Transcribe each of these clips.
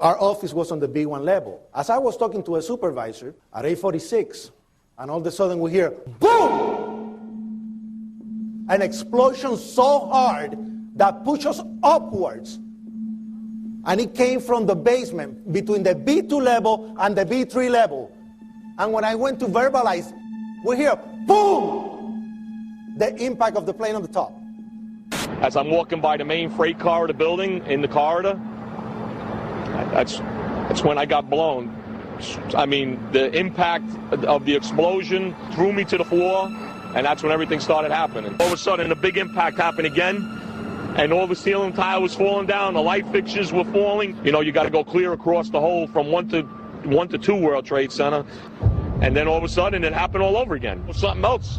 Our office was on the B1 level. As I was talking to a supervisor at 8:46, and all of a sudden we hear, boom! An explosion so hard that pushed us upwards. And it came from the basement between the B2 level and the B3 level. And when I went to verbalize, we hear, boom! The impact of the plane on the top. As I'm walking by the main freight corridor building in the corridor, that's when I got blown. I mean, the impact of the explosion threw me to the floor, and that's when everything started happening. All of a sudden, a big impact happened again, and all the ceiling tile was falling down, the light fixtures were falling. You know, you got to go clear across the whole from 1 to 2 World Trade Center, and then all of a sudden, it happened all over again. Something else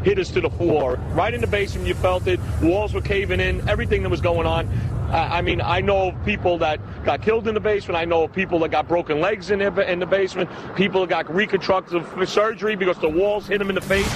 hit us to the floor. Right in the basement, you felt it. Walls were caving in, everything that was going on. I mean, I know of people that got killed in the basement. I know of people that got broken legs in the basement. People that got reconstructive surgery because the walls hit them in the face.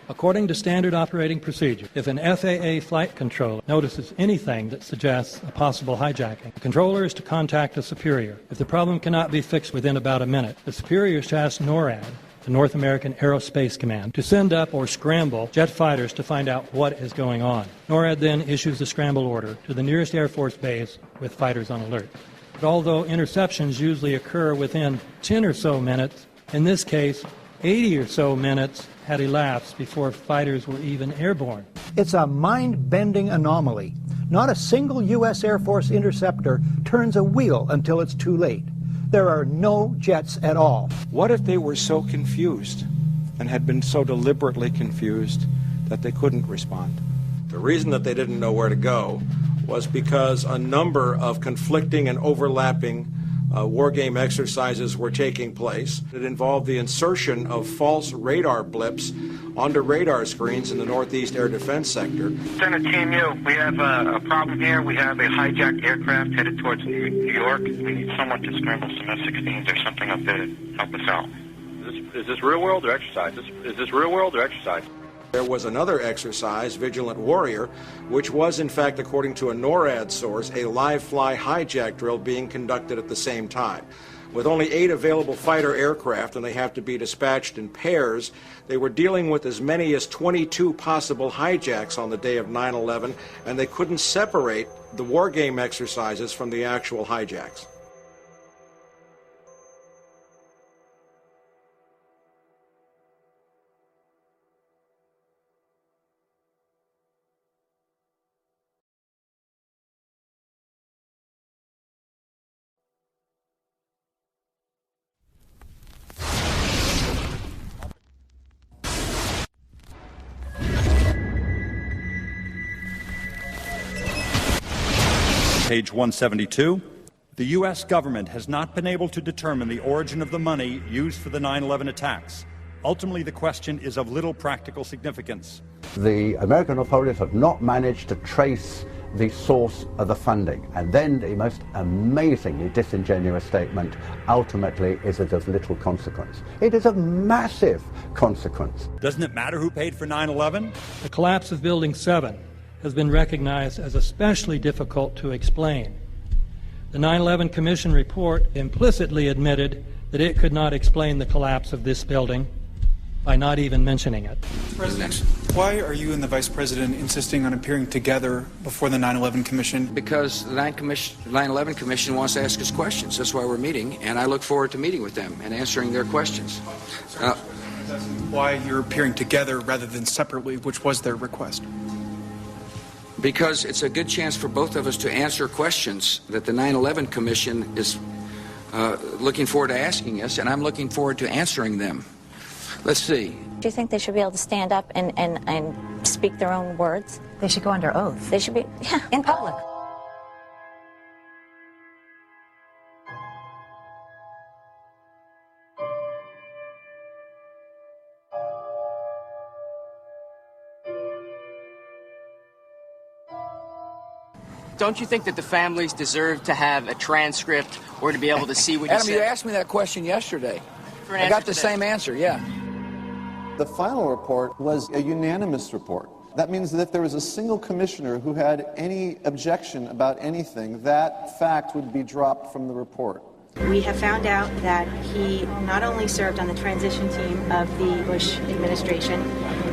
According to standard operating procedure, if an FAA flight controller notices anything that suggests a possible hijacking, the controller is to contact a superior. If the problem cannot be fixed within about a minute, the superior is to ask NORAD, the North American Aerospace Command, to send up or scramble jet fighters to find out what is going on. NORAD then issues the scramble order to the nearest Air Force base with fighters on alert. But although interceptions usually occur within 10 or so minutes, in this case, 80 or so minutes had elapsed before fighters were even airborne. It's a mind-bending anomaly. Not a single U.S. Air Force interceptor turns a wheel until it's too late. There are no jets at all. What if they were so confused and had been so deliberately confused that they couldn't respond? The reason that they didn't know where to go was because a number of conflicting and overlapping war game exercises were taking place. It involved the insertion of false radar blips onto radar screens in the Northeast Air Defense Sector. Center Team U, we have a problem here. We have a hijacked aircraft headed towards New York. We need someone to scramble some F-16s or something up there to help us out. Is this real world or exercise? Is this real world or exercise? There was another exercise, Vigilant Warrior, which was, in fact, according to a NORAD source, a live-fly hijack drill being conducted at the same time. With only 8 available fighter aircraft, and they have to be dispatched in pairs, they were dealing with as many as 22 possible hijacks on the day of 9/11, and they couldn't separate the war game exercises from the actual hijacks. Page 172. The U.S. government has not been able to determine the origin of the money used for the 9/11 attacks. Ultimately, the question is of little practical significance. The American authorities have not managed to trace the source of the funding. And then the most amazingly disingenuous statement ultimately is it of little consequence. It is of massive consequence. Doesn't it matter who paid for 9/11? The collapse of Building 7 has been recognized as especially difficult to explain. The 9/11 Commission report implicitly admitted that it could not explain the collapse of this building by not even mentioning it. President, why are you and the Vice President insisting on appearing together before the 9/11 Commission? Because the 9/11 Commission wants to ask us questions. That's why we're meeting, and I look forward to meeting with them and answering their questions. Why you're appearing together rather than separately, which was their request? Because it's a good chance for both of us to answer questions that the 9/11 Commission is looking forward to asking us, and I'm looking forward to answering them. Let's see. Do you think they should be able to stand up and speak their own words? They should go under oath. They should be, yeah. In public. Don't you think that the families deserve to have a transcript or to be able to see what you said? Adam, you asked me that question yesterday. I got the same answer, yeah. The final report was a unanimous report. That means that if there was a single commissioner who had any objection about anything, that fact would be dropped from the report. We have found out that he not only served on the transition team of the Bush administration,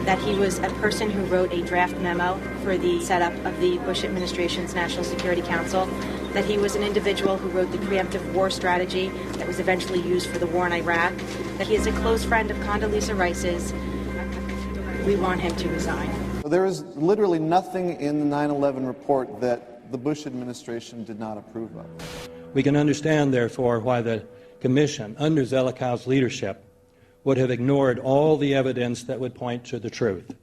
that he was a person who wrote a draft memo for the setup of the Bush administration's National Security Council, that he was an individual who wrote the preemptive war strategy that was eventually used for the war in Iraq, that he is a close friend of Condoleezza Rice's. We want him to resign. There is literally nothing in the 9/11 report that the Bush administration did not approve of. We can understand, therefore, why the Commission, under Zelikow's leadership, would have ignored all the evidence that would point to the truth,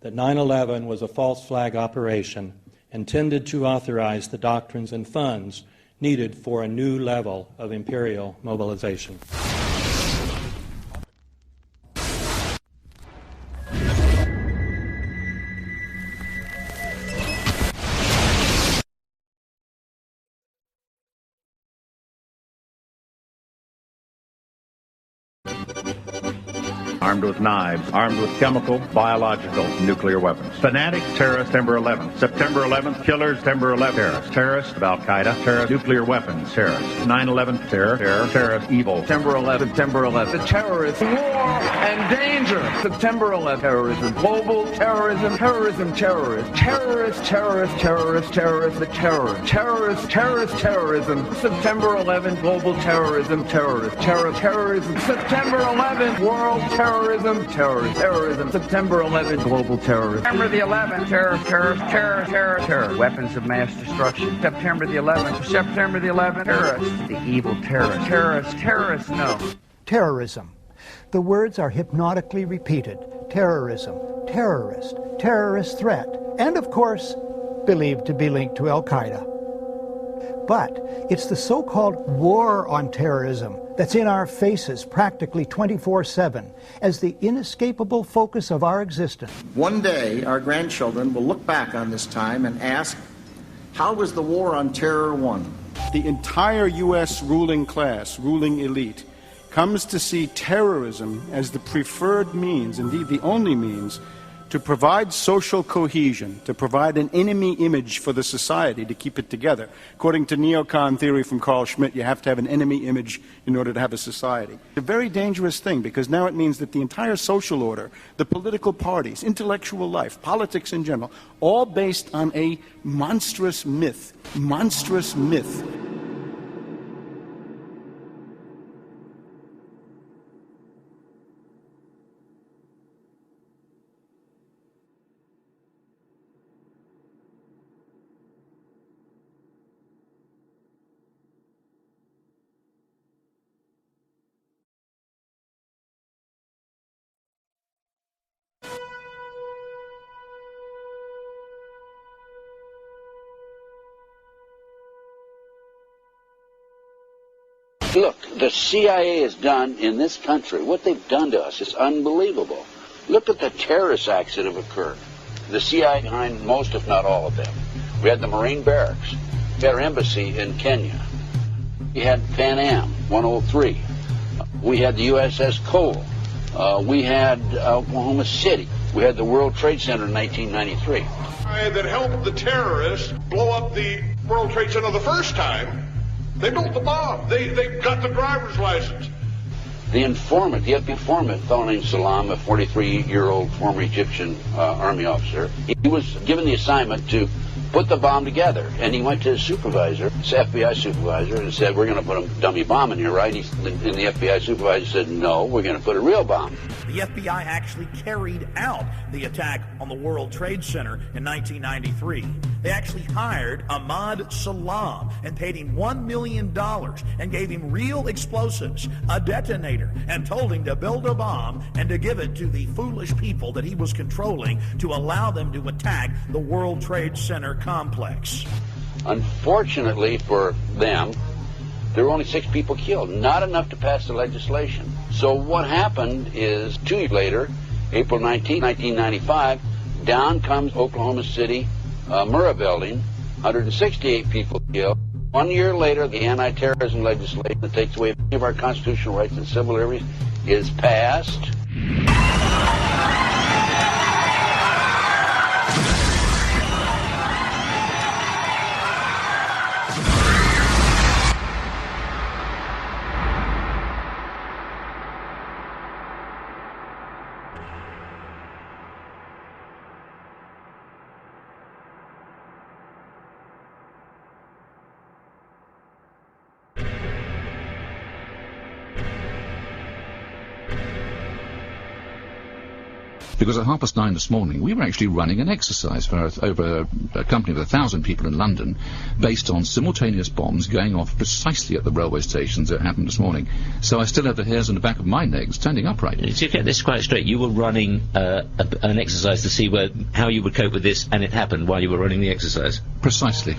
that 9/11 was a false flag operation intended to authorize the doctrines and funds needed for a new level of imperial mobilization. Armed with knives, armed with chemical, biological, nuclear weapons. Fanatics, terrorists, September 11th. September 11th, killers, September 11th, terrorists. Terrorists of Al-Qaeda, terrorists, nuclear weapons, terrorists. 9/11, terror, terrorist, evil. September 11th, September 11th. The terrorists, war and danger. September 11th, terrorism, global terrorism, terrorism, terrorists. Terrorists, terrorists, terrorists, terrorists, the terror. Terrorists, terrorist, terrorism. September 11th, global terrorism, terrorists. Terrorism. September 11th, world terrorism, terrorism. September 11th, global terrorism. September the 11th, terror. Weapons of mass destruction. September the 11th, terrorists. The evil terrorists, no. Terrorism. The words are hypnotically repeated. Terrorism, terrorist, terrorist threat, and of course, believed to be linked to Al-Qaeda. But it's the so-called war on terrorism that's in our faces practically 24/7 as the inescapable focus of our existence. One day, our grandchildren will look back on this time and ask, how was the war on terror won? The entire U.S. ruling class, ruling elite, comes to see terrorism as the preferred means, indeed the only means, to provide social cohesion, to provide an enemy image for the society to keep it together. According to neocon theory from Carl Schmitt, you have to have an enemy image in order to have a society. It's a very dangerous thing because now it means that the entire social order, the political parties, intellectual life, politics in general, all based on a monstrous myth. Monstrous myth. Look, the CIA has done in this country, what they've done to us is unbelievable. Look at the terrorist acts that have occurred. The CIA behind most, if not all of them. We had the Marine Barracks. We had our embassy in Kenya. We had Pan Am 103. We had the USS Cole. We had Oklahoma City. We had the World Trade Center in 1993. That helped the terrorists blow up the World Trade Center the first time. They built the bomb. They got the driver's license. The informant, the FBI informant, a fellow named Salam, a 43-year-old former Egyptian army officer, he was given the assignment to put the bomb together. And he went to his supervisor, his FBI supervisor, and said, we're going to put a dummy bomb in here, right? And the FBI supervisor said, no, we're going to put a real bomb. The FBI actually carried out the attack on the World Trade Center in 1993. They actually hired Ahmad Salam and paid him $1 million and gave him real explosives, a detonator, and told him to build a bomb and to give it to the foolish people that he was controlling to allow them to attack the World Trade Center complex. Unfortunately for them, there were only 6 people killed, not enough to pass the legislation. So what happened is 2 years later, April 19, 1995, down comes Oklahoma City Murrah building, 168 people killed. 1 year later, the anti-terrorism legislation that takes away many of our constitutional rights and civil liberties is passed. Because at 9:30 this morning, we were actually running an exercise for over a company of 1,000 people in London, based on simultaneous bombs going off precisely at the railway stations that happened this morning. So I still have the hairs on the back of my neck standing upright. To get this quite straight, you were running an exercise to see how you would cope with this, and it happened while you were running the exercise? Precisely.